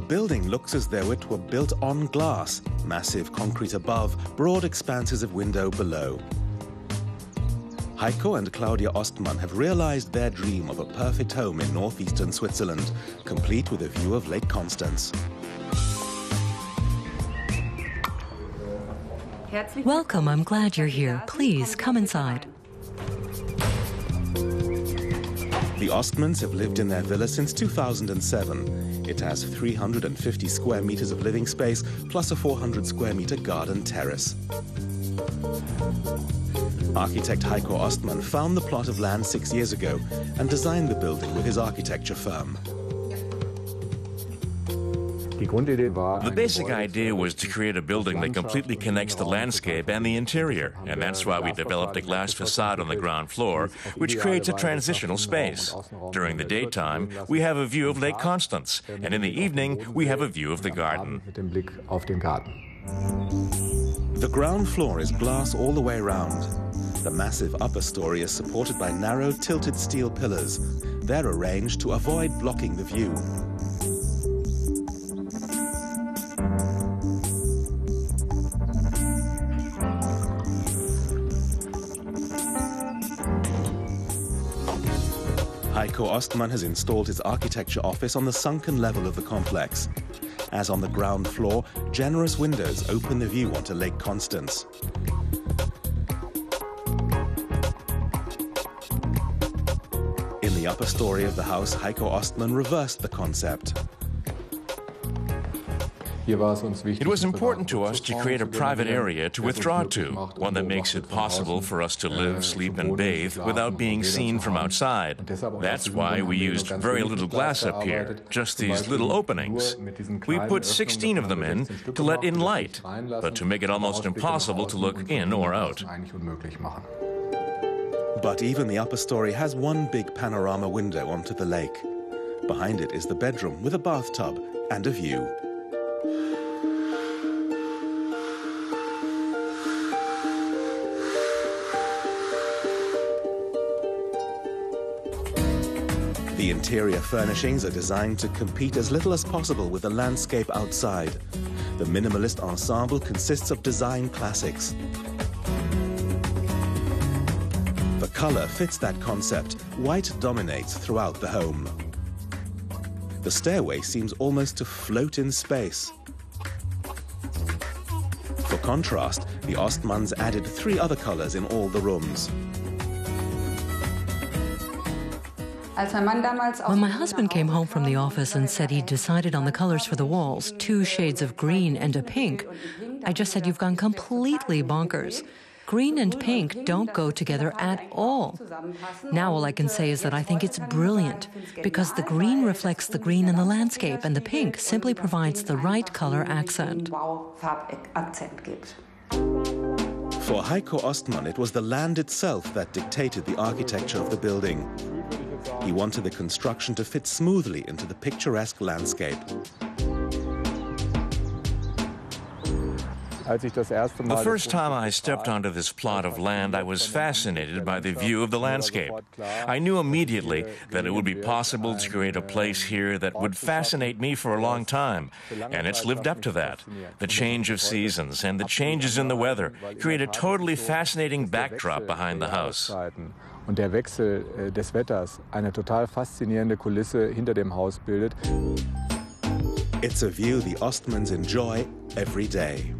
building looks as though it were built on glass, massive concrete above, broad expanses of window below. Heiko and Claudia Ostmann have realized their dream of a perfect home in northeastern Switzerland, complete with a view of Lake Constance. Welcome, I'm glad you're here. Please, come inside. The Ostmanns have lived in their villa since 2007. It has 350 square meters of living space, plus a 400 square meter garden terrace. Architect Heiko Ostmann found the plot of land 6 years ago and designed the building with his architecture firm. The basic idea was to create a building that completely connects the landscape and the interior, and that's why we developed a glass facade on the ground floor, which creates a transitional space. During the daytime, we have a view of Lake Constance, and in the evening, we have a view of the garden. The ground floor is glass all the way around. The massive upper story is supported by narrow, tilted steel pillars. They're arranged to avoid blocking the view. Heiko Ostmann has installed his architecture office on the sunken level of the complex. As on the ground floor, generous windows open the view onto Lake Constance. In the upper story of the house, Heiko Ostmann reversed the concept. It was important to us to create a private area to withdraw to, one that makes it possible for us to live, sleep, and bathe without being seen from outside. That's why we used very little glass up here, just these little openings. We put 16 of them in to let in light, but to make it almost impossible to look in or out. But even the upper story has one big panorama window onto the lake. Behind it is the bedroom with a bathtub and a view. The interior furnishings are designed to compete as little as possible with the landscape outside. The minimalist ensemble consists of design classics. The color fits that concept. White dominates throughout the home. The stairway seems almost to float in space. For contrast, the Ostmanns added 3 other colors in all the rooms. When my husband came home from the office and said he'd decided on the colors for the walls, 2 shades of green and a pink, I just said, "You've gone completely bonkers. Green and pink don't go together at all." Now all I can say is that I think it's brilliant, because the green reflects the green in the landscape and the pink simply provides the right color accent. For Heiko Ostmann, it was the land itself that dictated the architecture of the building. He wanted the construction to fit smoothly into the picturesque landscape. The first time I stepped onto this plot of land, I was fascinated by the view of the landscape. I knew immediately that it would be possible to create a place here that would fascinate me for a long time, and it's lived up to that. The change of seasons and the changes in the weather create a totally fascinating backdrop behind the house. Und der Wechsel des Wetters eine total faszinierende Kulisse hinter dem Haus bildet. It's a view the Ostmanns enjoy every day.